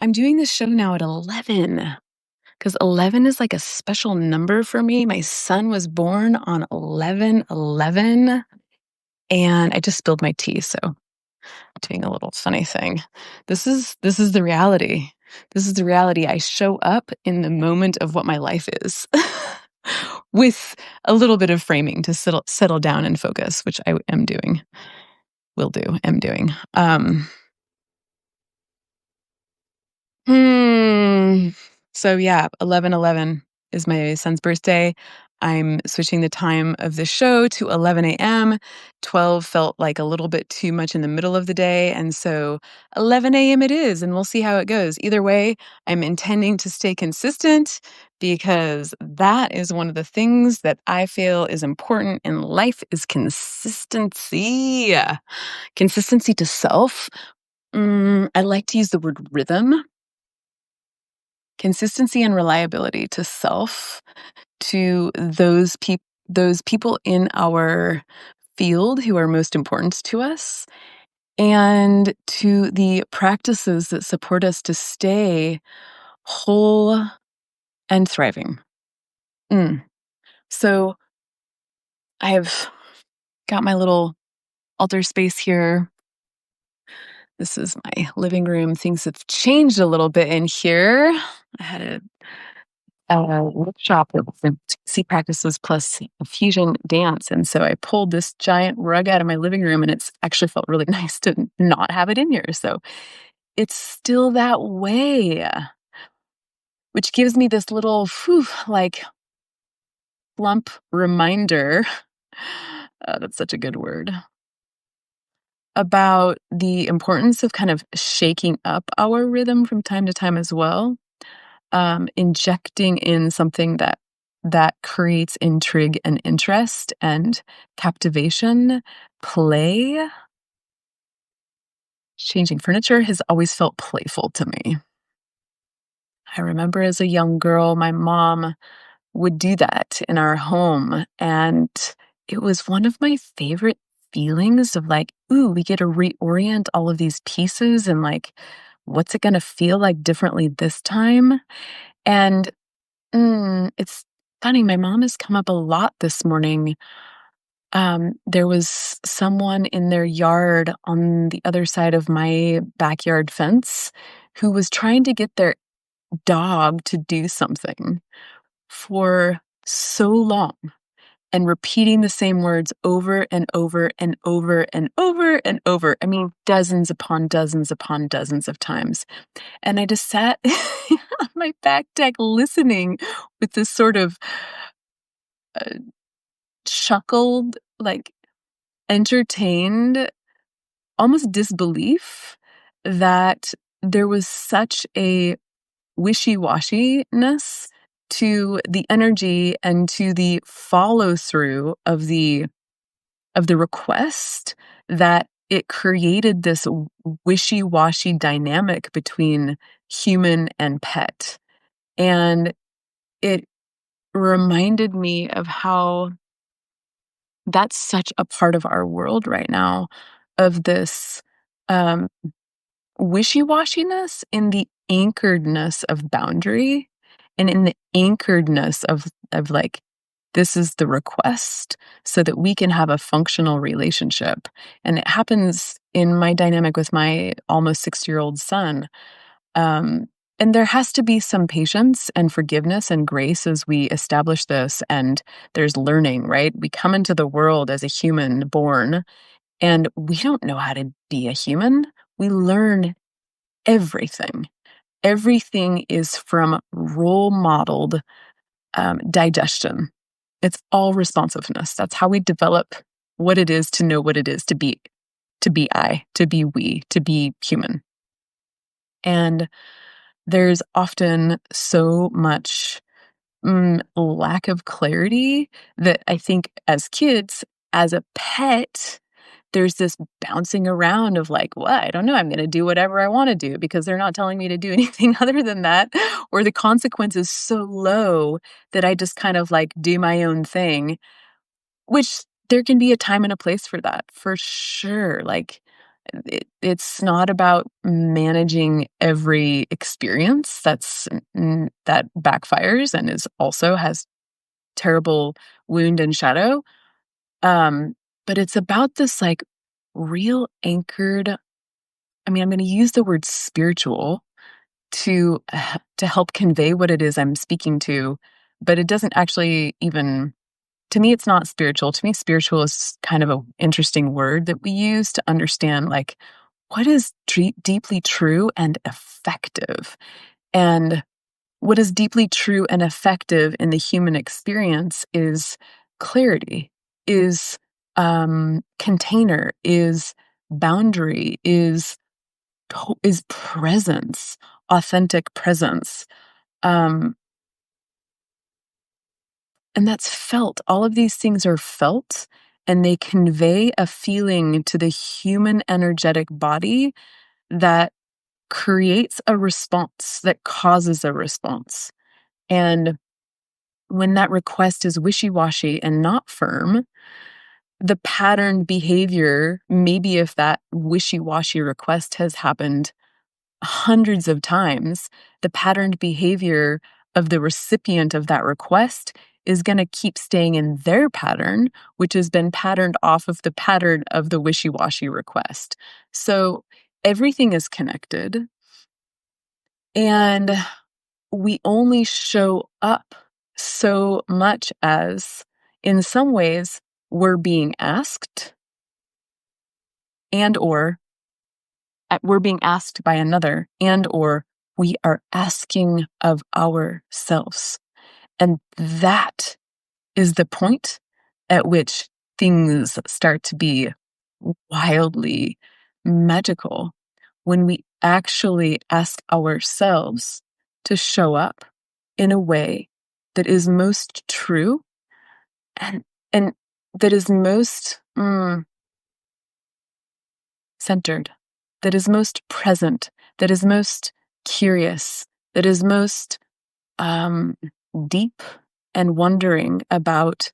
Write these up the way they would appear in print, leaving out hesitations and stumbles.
I'm doing this show now at 11 because 11 is like a special number for me. My son was born on 11/11, and I just spilled my tea, so I'm doing a little funny thing. This is the reality. This is the reality. I show up in the moment of what my life is with a little bit of framing to settle down and focus, which I am doing. Will do. Am doing. Hmm. So yeah, 11/11 is my son's birthday. I'm switching the time of the show to 11 a.m. 12 felt like a little bit too much in the middle of the day, and so 11 a.m. it is, and we'll see how it goes. Either way, I'm intending to stay consistent because that is one of the things that I feel is important in life is consistency. Consistency to self. I like to use the word rhythm. Consistency and reliability to self, to those people in our field who are most important to us, and to the practices that support us to stay whole and thriving. Mm. So I have got my little altar space here. This is my living room. Things have changed a little bit in here. I had a workshop that was C practices plus a fusion dance. And so I pulled this giant rug out of my living room, and it's actually felt really nice to not have it in here. So it's still that way, which gives me this little like plump reminder. That's such a good word. About the importance of kind of shaking up our rhythm from time to time as well. Injecting in something that creates intrigue and interest and captivation, play. Changing furniture has always felt playful to me. I remember as a young girl, my mom would do that in our home, and it was one of my favorite feelings of like, ooh, we get to reorient all of these pieces and like, what's it gonna feel like differently this time? And it's funny, my mom has come up a lot this morning. There was someone in their yard on the other side of my backyard fence who was trying to get their dog to do something for so long and repeating the same words over and over and over and over and over. I mean, dozens upon dozens upon dozens of times. And I just sat on my back deck listening with this sort of uh, chuckled, like entertained, almost disbelief that there was such a wishy-washiness to the energy and to the follow-through of the request that it created this wishy-washy dynamic between human and pet. And it reminded me of how that's such a part of our world right now, of this um, wishy-washiness in the anchoredness of boundary and in the anchoredness of like, this is the request so that we can have a functional relationship. And it happens in my dynamic with my almost 6-year-old son. Um, and there has to be some patience and forgiveness and grace as we establish this. And there's learning, right? We come into the world as a human born, and we don't know how to be a human. We learn everything. Everything is from role modeled digestion. It's all responsiveness. That's how we develop what it is to know what it is to be I, to be we, to be human. And there's often so much lack of clarity that I think as kids, as a pet, there's this bouncing around of like, well, I don't know, I'm going to do whatever I want to do because they're not telling me to do anything other than that. Or the consequence is so low that I just kind of like do my own thing, which there can be a time and a place for that, for sure. Like, It's not about managing every experience that backfires and is also has terrible wound and shadow. Um, but it's about this, like, real anchored, I mean, I'm gonna use the word spiritual to help convey what it is I'm speaking to, but it doesn't actually even, to me, it's not spiritual. To me, spiritual is kind of an interesting word that we use to understand, like, what is deeply true and effective. And what is deeply true and effective in the human experience is clarity, is container, is boundary, is presence, authentic presence. Um, and that's felt. All of these things are felt, and they convey a feeling to the human energetic body that creates a response, that causes a response. And when that request is wishy-washy and not firm, the patterned behavior, maybe if that wishy-washy request has happened hundreds of times, the patterned behavior of the recipient of that request is going to keep staying in their pattern, which has been patterned off of the pattern of the wishy-washy request. So everything is connected, and we only show up so much as, in some ways, we're being asked, and or we're being asked by another, and or we are asking of ourselves. And that is the point at which things start to be wildly magical, when we actually ask ourselves to show up in a way that is most true, and and that is most centered, that is most present, that is most curious, that is most um, deep and wondering about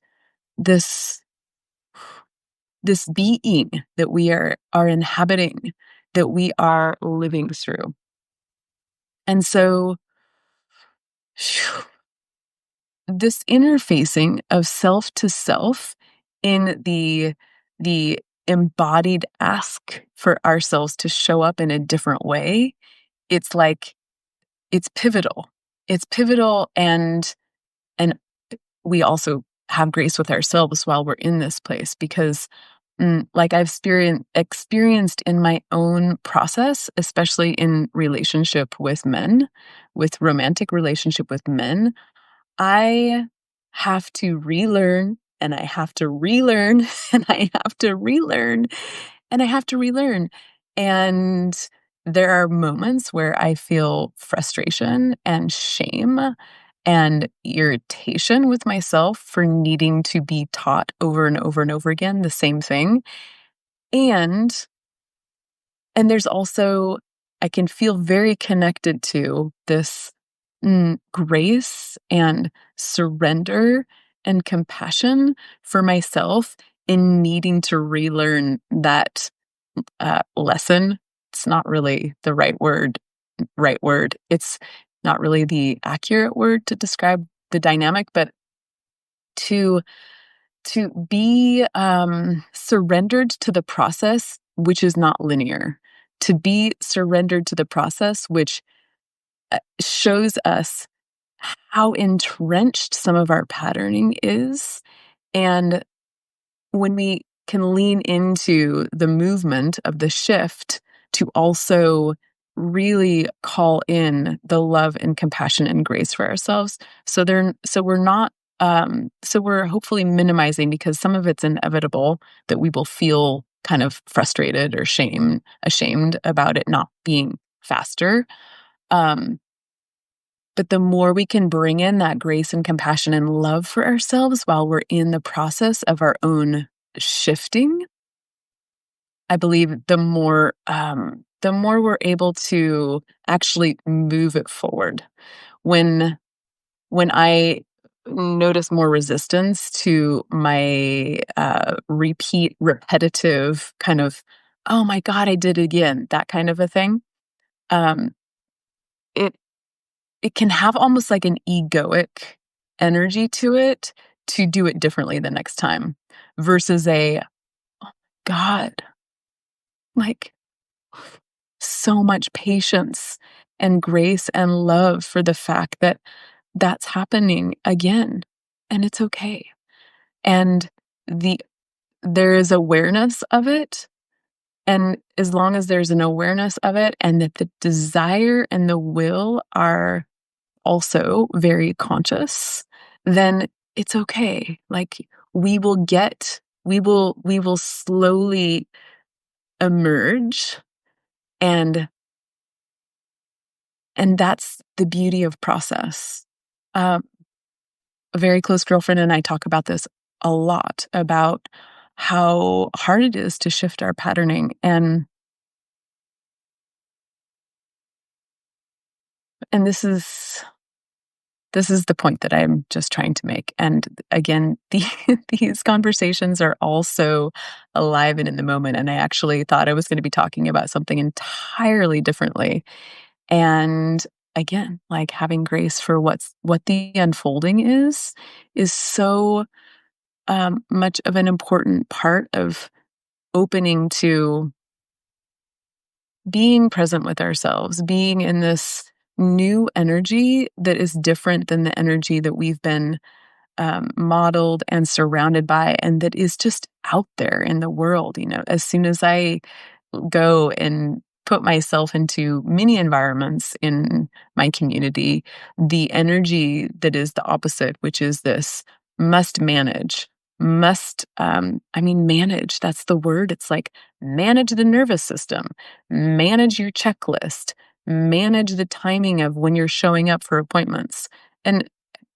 this this being that we are inhabiting, that we are living through. And so, phew, this interfacing of self to self in the embodied ask for ourselves to show up in a different way, it's like, it's pivotal. It's pivotal, and we also have grace with ourselves while we're in this place, because like I've experienced in my own process, especially in relationship with men, with romantic relationship with men, I have to relearn, and I have to relearn, and I have to relearn, and I have to relearn. And there are moments where I feel frustration and shame and irritation with myself for needing to be taught over and over and over again the same thing. And there's also, I can feel very connected to this grace and surrender and compassion for myself in needing to relearn that lesson. It's not really the right word. Right word. It's not really the accurate word to describe the dynamic, but to be surrendered to the process, which is not linear, to be surrendered to the process, which shows us how entrenched some of our patterning is. And when we can lean into the movement of the shift to also really call in the love and compassion and grace for ourselves. So we're not, so we're hopefully minimizing, because some of it's inevitable that we will feel kind of frustrated or ashamed about it not being faster. Um, but the more we can bring in that grace and compassion and love for ourselves while we're in the process of our own shifting, I believe the more we're able to actually move it forward. When I notice more resistance to my repetitive kind of "Oh my god, I did it again," that kind of a thing. Um, it it can have almost like an egoic energy to it to do it differently the next time versus a, "God, like, so much patience and grace and love for the fact that that's happening again, and it's okay." And the there is awareness of it, and as long as there's an awareness of it and that the desire and the will are also very conscious, then it's okay. Like, we will slowly emerge, and that's the beauty of process. Um, a very close girlfriend and I talk about this a lot, about how hard it is to shift our patterning, and this is the point that I'm just trying to make, and again, these conversations are also alive and in the moment, and I actually thought I was gonna be talking about something entirely differently, and again, like, having grace for what the unfolding is so, much of an important part of opening to being present with ourselves, being in this new energy that is different than the energy that we've been modeled and surrounded by, and that is just out there in the world. As soon as I go and put myself into many environments in my community, the energy that is the opposite, which is this must manage, manage, that's the word. It's like manage the nervous system, manage your checklist, manage the timing of when you're showing up for appointments. And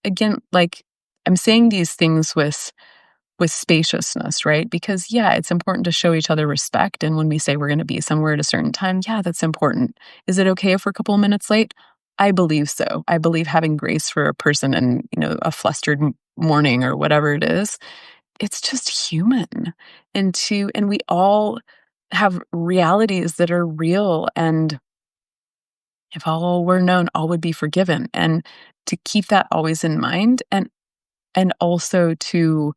again, like, I'm saying these things with spaciousness, right? Because yeah, it's important to show each other respect. And when we say we're going to be somewhere at a certain time, yeah, that's important. Is it okay if we're a couple of minutes late? I believe so. I believe having grace for a person and, a flustered morning or whatever it is, it's just human. And we all have realities that are real. And if all were known, all would be forgiven. And to keep that always in mind, and also to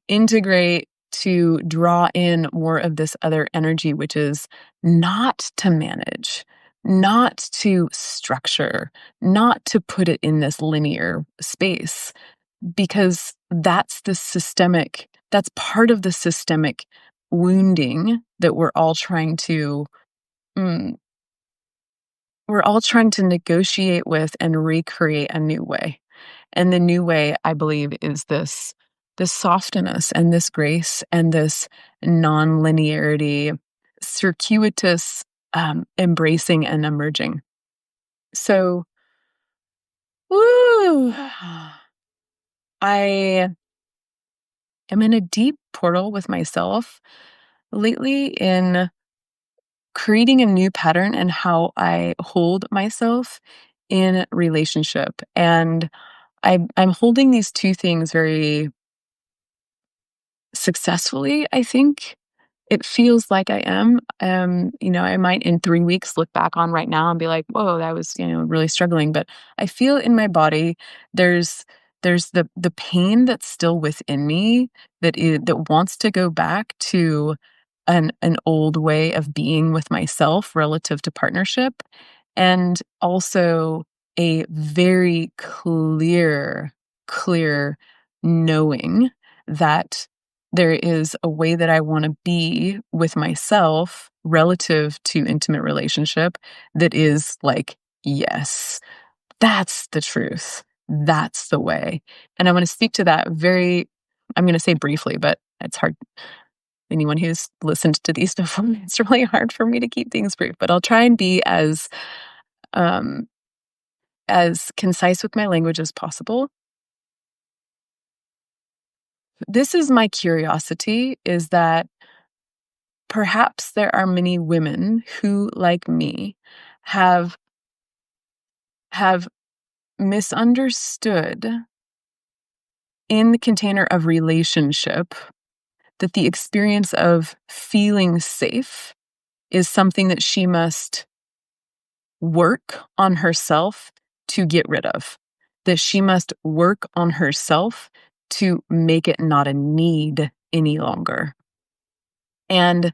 integrate, to draw in more of this other energy, which is not to manage, not to structure, not to put it in this linear space, because that's part of the systemic wounding that mm, we're all trying to negotiate with and recreate a new way. And the new way, I believe, is this softness and this grace and this non-linearity, circuitous, embracing and emerging. So, woo, I am in a deep portal with myself lately in creating a new pattern and how I hold myself in relationship. And I'm holding these two things very successfully, I think. It feels like I am. I might in 3 weeks look back on right now and be like, "Whoa, that was, really struggling." But I feel in my body there's the pain that's still within me that wants to go back to an old way of being with myself relative to partnership, and also a very clear knowing that there is a way that I wanna be with myself relative to intimate relationship that is like, "Yes, that's the truth. That's the way." And I wanna speak to that I'm gonna say briefly, but it's hard. Anyone who's listened to these before, it's really hard for me to keep things brief, but I'll try and be um, as concise with my language as possible. This is my curiosity, is that perhaps there are many women who, like me, have have misunderstood in the container of relationship that the experience of feeling safe is something that she must work on herself to get rid of, that she must work on herself to make it not a need any longer. And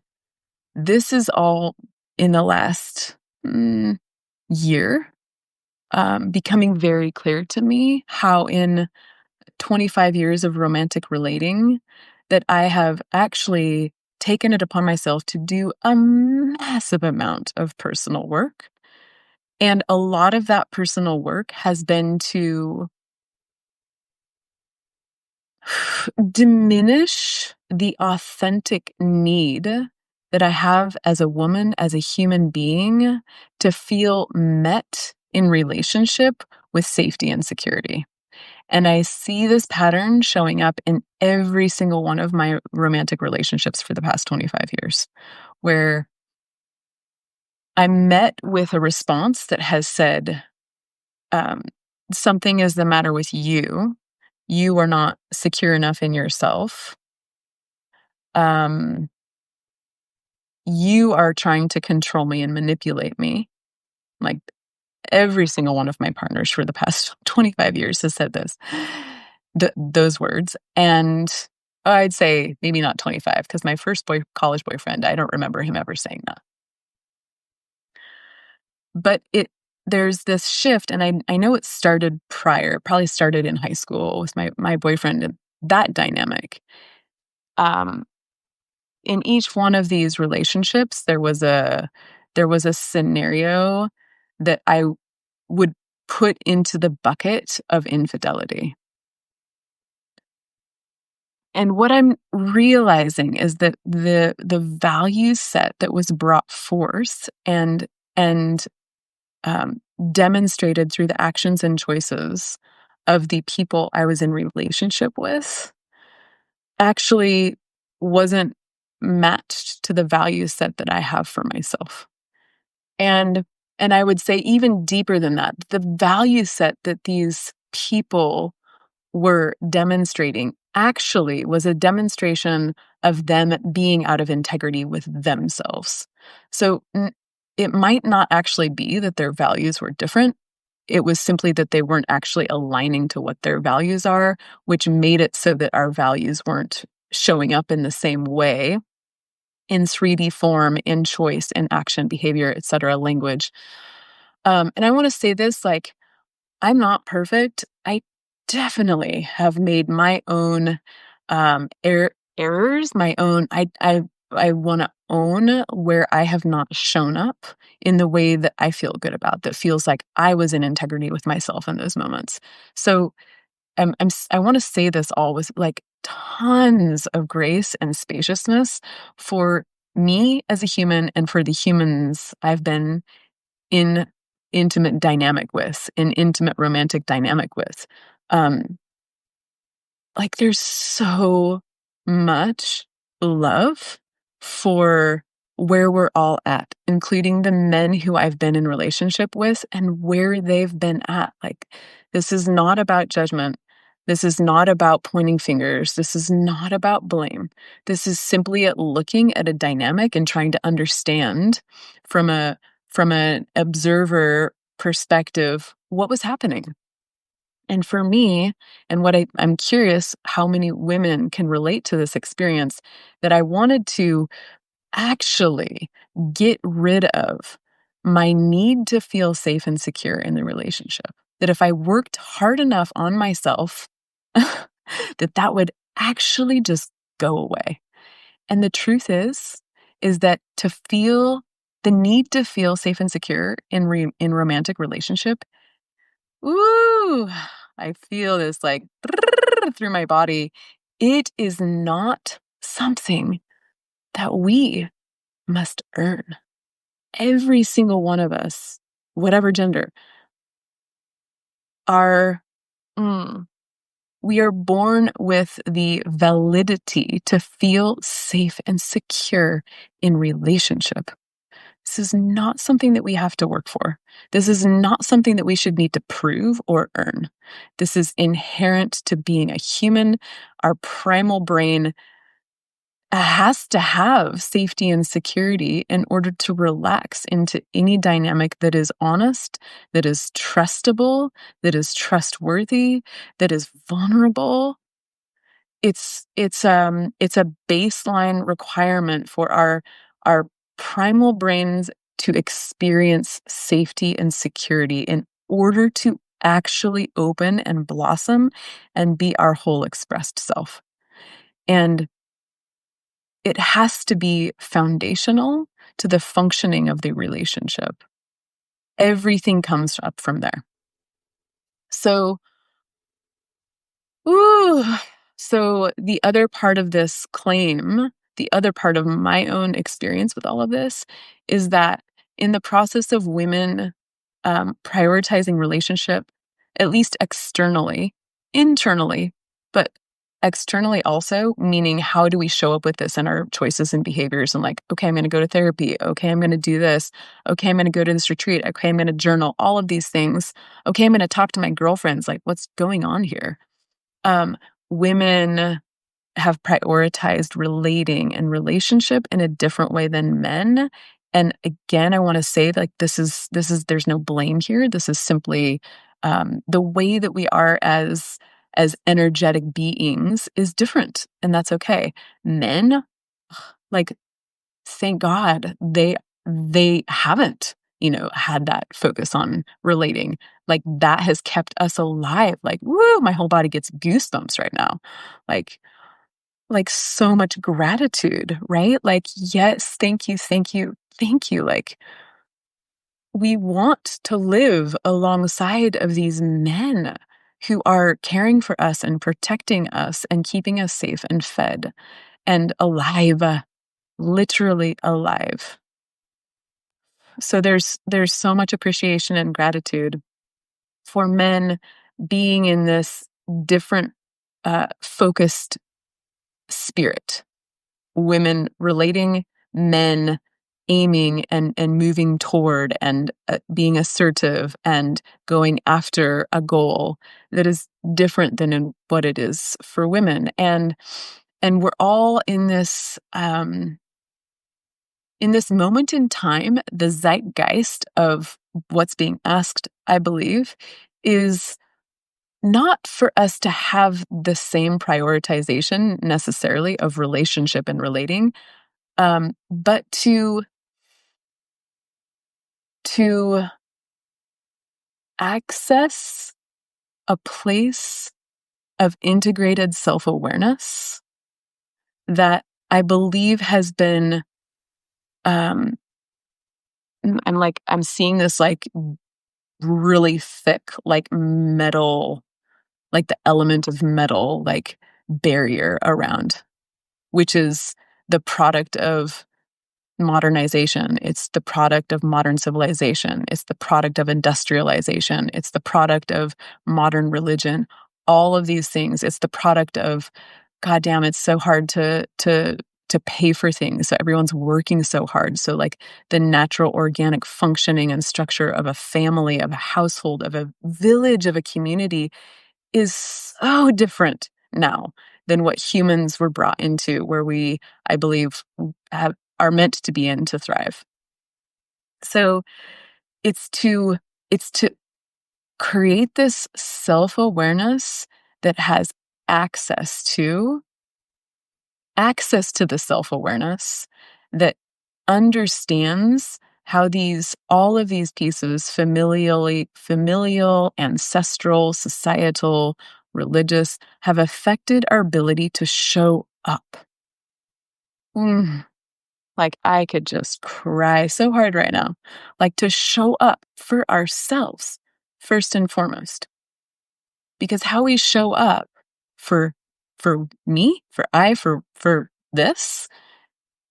this is all in the last year becoming very clear to me how in 25 years of romantic relating that I have actually taken it upon myself to do a massive amount of personal work. And a lot of that personal work has been to diminish the authentic need that I have as a woman, as a human being, to feel met in relationship with safety and security. And I see this pattern showing up in every single one of my romantic relationships for the past 25 years, where I'm met with a response that has said, um, something is the matter with you. You are not secure enough in yourself. Um, you are trying to control me and manipulate me. Like every single one of my partners for the past 25 years has said this, those words. And I'd say maybe not 25, because my first college boyfriend, I don't remember him ever saying that. But there's this shift, and I know it started prior, probably started in high school with my boyfriend and that dynamic. Um, in each one of these relationships, there was a scenario that I would put into the bucket of infidelity. And what I'm realizing is that the value set that was brought forth and um, demonstrated through the actions and choices of the people I was in relationship with actually wasn't matched to the value set that I have for myself. And and I would say even deeper than that, the value set that these people were demonstrating actually was a demonstration of them being out of integrity with themselves. So it might not actually be that their values were different. It was simply that they weren't actually aligning to what their values are, which made it so that our values weren't showing up in the same way in 3D form, in choice, in action, behavior, etc., language. And I want to say this, like, I'm not perfect. I definitely have made my own errors, my own. I want to own where I have not shown up in the way that I feel good about. That feels like I was in integrity with myself in those moments. So I want to say this all with like tons of grace and spaciousness for me as a human and for the humans I've been in intimate romantic dynamic with. Um, like there's so much love for where we're all at, including the men who I've been in relationship with and where they've been at. Like, this is not about judgment. This is not about pointing fingers. This is not about blame. This is simply at looking at a dynamic and trying to understand from an observer perspective what was happening. And for me, and I'm curious how many women can relate to this experience, that I wanted to actually get rid of my need to feel safe and secure in the relationship. That if I worked hard enough on myself, that would actually just go away. And the truth is that the need to feel safe and secure in romantic relationship, ooh, I feel this like through my body. It is not something that we must earn. Every single one of us, whatever gender, are we are born with the validity to feel safe and secure in relationship. This is not something that we have to work for. This is not something that we should need to prove or earn. This is inherent to being a human. Our primal brain has to have safety and security in order to relax into any dynamic that is honest, that is trustable, that is trustworthy, that is vulnerable. It's a baseline requirement for our primal brains to experience safety and security in order to actually open and blossom and be our whole expressed self. And it has to be foundational to the functioning of the relationship. Everything comes up from there. So, ooh, so the other part of this claim, the other part of my own experience with all of this is that in the process of women prioritizing relationship, at least externally, internally, but externally also, meaning how do we show up with this in our choices and behaviors and like, okay, I'm going to go to therapy. Okay, I'm going to do this. Okay, I'm going to go to this retreat. Okay, I'm going to journal, all of these things. Okay, I'm going to talk to my girlfriends. Like, what's going on here? Um, Women have prioritized relating and relationship in a different way than men. And again, I want to say like this is there's no blame here. This is simply the way that we are as energetic beings is different, and that's okay. Men, like, thank God they haven't, had that focus on relating. Like that has kept us alive. Like, woo, my whole body gets goosebumps right now. Like so much gratitude, right? Like, yes, thank you, thank you, thank you. Like, we want to live alongside of these men who are caring for us and protecting us and keeping us safe and fed and alive, literally alive. So there's so much appreciation and gratitude for men being in this different focused spirit, women relating, men aiming and moving toward and being assertive and going after a goal that is different than in what it is for women. And we're all in this moment in time, the zeitgeist of what's being asked, I believe, is not for us to have the same prioritization necessarily of relationship and relating, but to access a place of integrated self-awareness that I believe has been, um, I'm seeing this like really thick, like metal, like the element of metal, like barrier around, which is the product of modernization. It's the product of modern civilization. It's the product of industrialization. It's the product of modern religion. All of these things. It's the product of, God damn, it's so hard to pay for things. So everyone's working so hard. So like the natural organic functioning and structure of a family, of a household, of a village, of a community is so different now than what humans were brought into, where we, I believe, are meant to be in to thrive. So it's to create this self-awareness that has access to the self-awareness that understands how all of these pieces, familial, ancestral, societal, religious, have affected our ability to show up. Like, I could just cry so hard right now. Like, to show up for ourselves, first and foremost. Because how we show up for me, for this,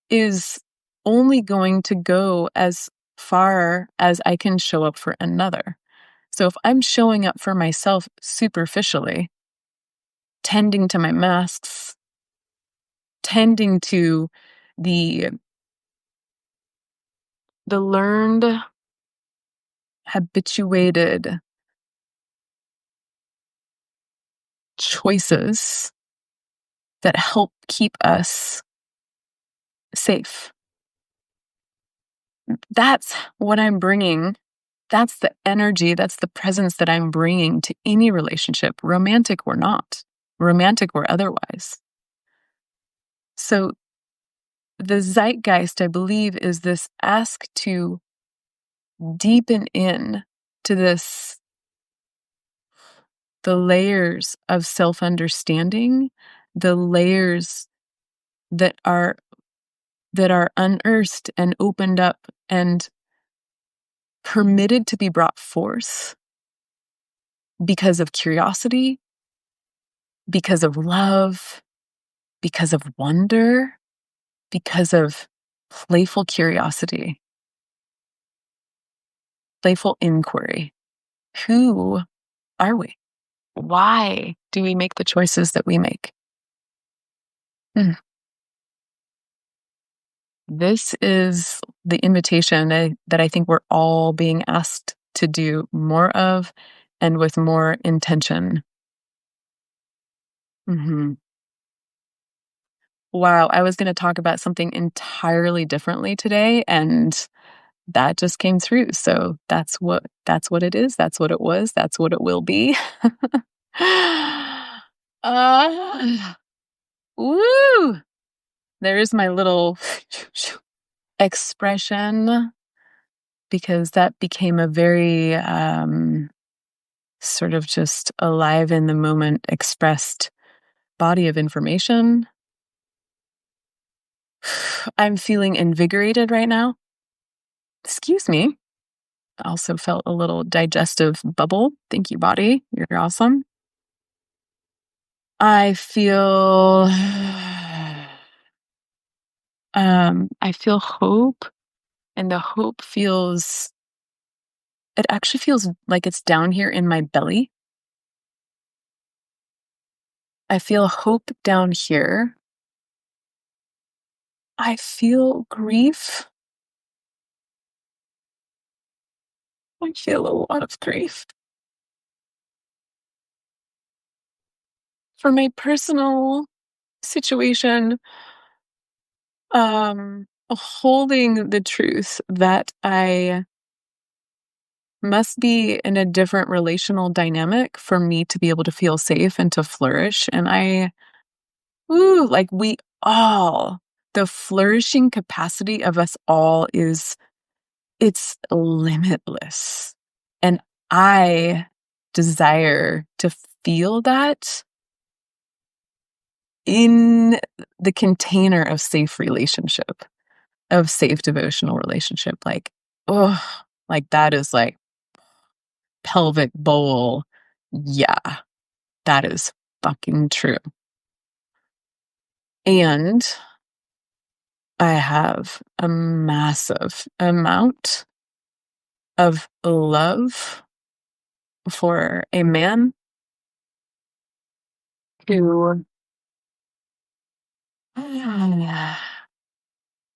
is only going to go as far as I can show up for another. So if I'm showing up for myself superficially, tending to my masks, tending to the learned, habituated choices that help keep us safe. That's what I'm bringing. That's the energy, that's the presence that I'm bringing to any relationship, romantic or not, romantic or otherwise. So the zeitgeist, I believe, is this ask to deepen in to this, the layers of self-understanding, the layers that are unearthed and opened up and permitted to be brought forth because of curiosity, because of love, because of wonder, because of playful curiosity, playful inquiry. Who are we? Why do we make the choices that we make? Hmm. This is the invitation that I think we're all being asked to do more of and with more intention. Mhm. Wow, I was gonna talk about something entirely differently today, and that just came through, so that's what it is, that's what it was, that's what it will be. Uh, woo! There is my little expression because that became a very, sort of just alive in the moment expressed body of information. I'm feeling invigorated right now. Excuse me. I also felt a little digestive bubble. Thank you, body. You're awesome. I feel I feel hope, and the hope feels, it actually feels like it's down here in my belly. I feel hope down here. I feel grief. I feel a lot of grief for my personal situation, holding the truth that I must be in a different relational dynamic for me to be able to feel safe and to flourish. And like we all, the flourishing capacity of us all is, it's limitless. And I desire to feel that in the container of safe relationship, of safe devotional relationship. Like, oh, like that is like pelvic bowl. Yeah, that is fucking true. And I have a massive amount of love for a man who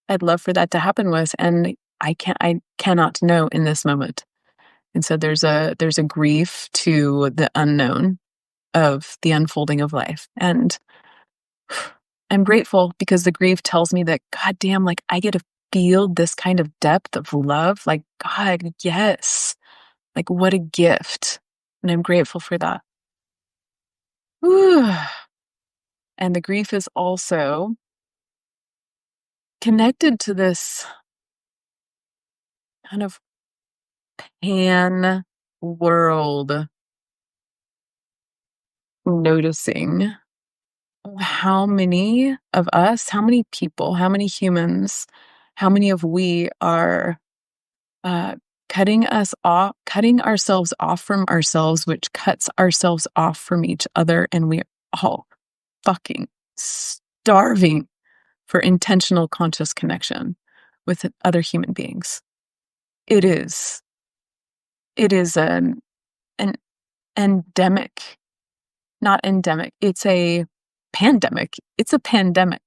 I'd love for that to happen with, and I cannot know in this moment. And so there's a grief to the unknown of the unfolding of life. And I'm grateful because the grief tells me that, God damn, like I get to feel this kind of depth of love. Like, God, yes. Like, what a gift. And I'm grateful for that. Whew. And the grief is also connected to this kind of pan world noticing how many of us, how many people, how many humans, how many of we are uh, cutting ourselves off from ourselves, which cuts ourselves off from each other, and we're all fucking starving for intentional conscious connection with other human beings. It is, it is an endemic, not endemic. It's a pandemic. It's a pandemic.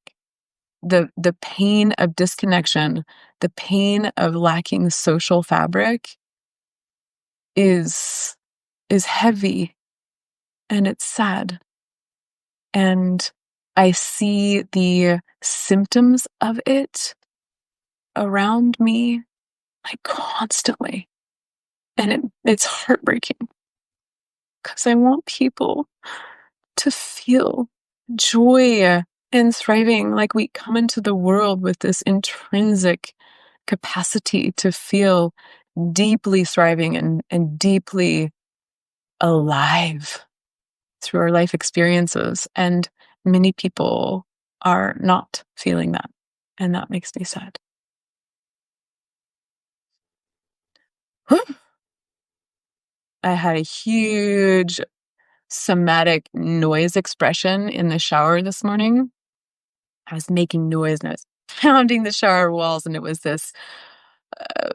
The pain of disconnection, the pain of lacking social fabric is is heavy, and it's sad. And I see the symptoms of it around me, like, constantly, and it's heartbreaking because I want people to feel joy and thriving, like, we come into the world with this intrinsic capacity to feel deeply thriving and deeply alive through our life experiences, and many people are not feeling that, and that makes me sad. I had a huge somatic noise expression in the shower this morning. I was making noise and I was pounding the shower walls, and it was this uh,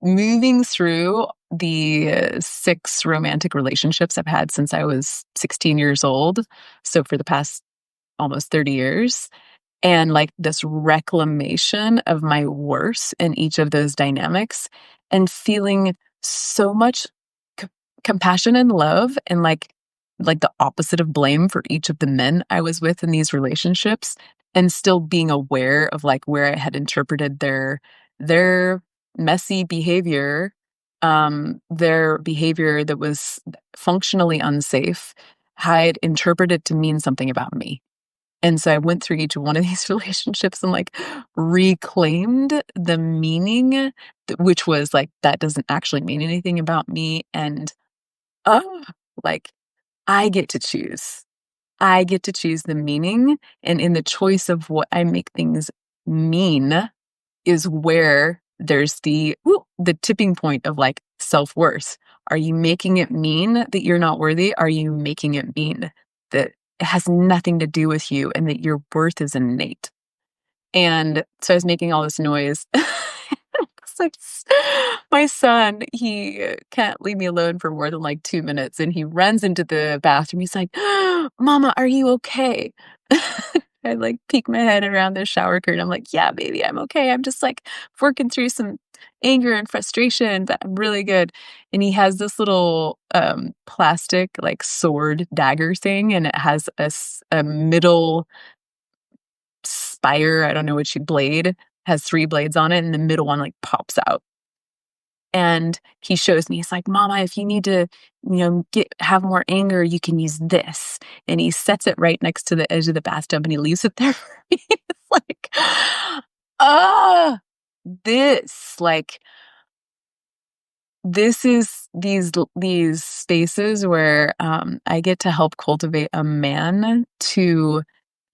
moving through the 6 romantic relationships I've had since I was 16 years old. So for the past almost 30 years. And like this reclamation of my worth in each of those dynamics, and feeling so much c- compassion and love, and like the opposite of blame for each of the men I was with in these relationships, and still being aware of like where I had interpreted their messy behavior, their behavior that was functionally unsafe, had interpreted to mean something about me. And so I went through each one of these relationships and, like, reclaimed the meaning, which was, like, that doesn't actually mean anything about me, and, oh, like, I get to choose. I get to choose the meaning, and in the choice of what I make things mean is where there's the tipping point of, like, self-worth. Are you making it mean that you're not worthy? Are you making it mean that it has nothing to do with you and that your worth is innate? And so I was making all this noise. It's like my son, he can't leave me alone for more than, like, 2 minutes, and he runs into the bathroom. He's like, "Mama, are you okay?" I, like, peek my head around the shower curtain. I'm like, "Yeah, baby, I'm okay. I'm just, like, working through some anger and frustration, but I'm really good." And he has this little, plastic, like, sword dagger thing, and it has a middle spire, I don't know which blade, has 3 blades on it, and the middle one, like, pops out. And he shows me, he's like, "Mama, if you need to, have more anger, you can use this." And he sets it right next to the edge of the bathtub, and he leaves it there for me. It's like, ah, this, like, this is these spaces where, I get to help cultivate a man to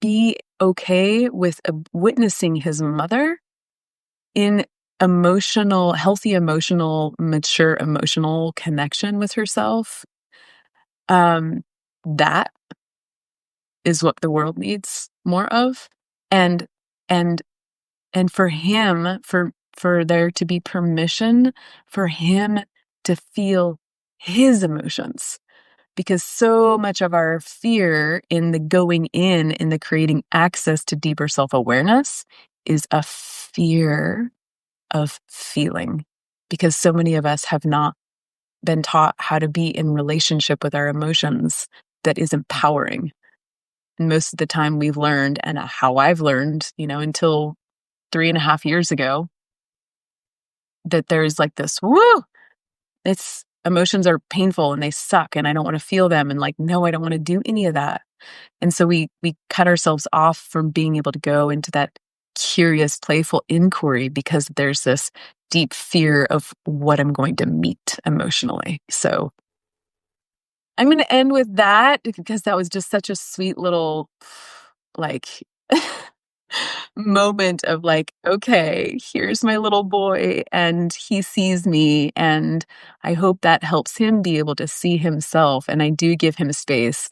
be okay with, witnessing his mother in healthy emotional, mature emotional connection with herself. Um, that is what the world needs more of. And and and for him, for there to be permission for him to feel his emotions. Because so much of our fear in the going in the creating access to deeper self-awareness is a fear of feeling, because so many of us have not been taught how to be in relationship with our emotions that is empowering. And most of the time we've learned, and how I've learned, until 3.5 years ago, that there's like this, woo, it's emotions are painful and they suck and I don't want to feel them. And like, no, I don't want to do any of that. And so we cut ourselves off from being able to go into that curious, playful inquiry, because there's this deep fear of what I'm going to meet emotionally. So I'm going to end with that, because that was just such a sweet little, like, moment of like, okay, here's my little boy and he sees me, and I hope that helps him be able to see himself. And I do give him space,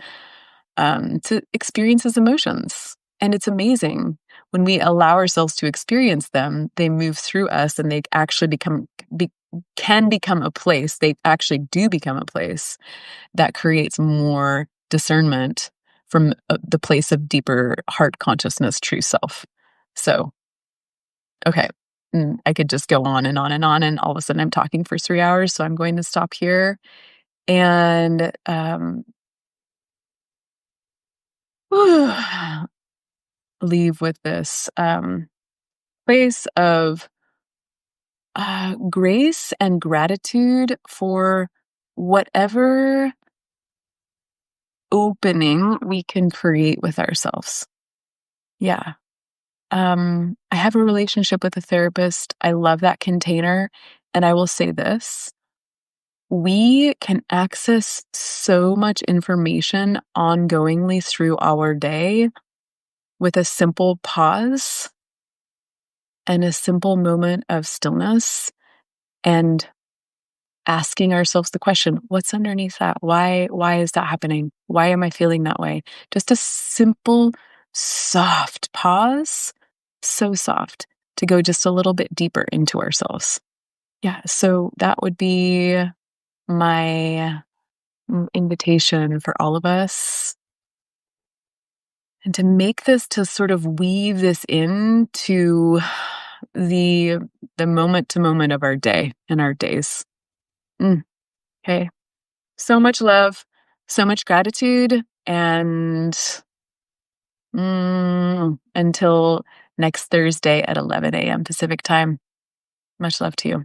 to experience his emotions. And it's amazing when we allow ourselves to experience them, they move through us and they actually can become a place. They actually do become a place that creates more discernment from, the place of deeper heart consciousness, true self. So, okay. I could just go on and on and on, and all of a sudden I'm talking for 3 hours. So I'm going to stop here. And leave with this, place of, grace and gratitude for whatever opening we can create with ourselves. Yeah. I have a relationship with a therapist. I love that container. And I will say this, we can access so much information ongoingly through our day with a simple pause and a simple moment of stillness and asking ourselves the question, what's underneath that? Why is that happening? Why am I feeling that way? Just a simple, soft pause, so soft to go just a little bit deeper into ourselves. Yeah, so that would be my invitation for all of us, and to make this, to sort of weave this into the the moment to moment of our day and our days. Mm, okay. So much love, so much gratitude, and until next Thursday at 11 a.m. Pacific time. Much love to you.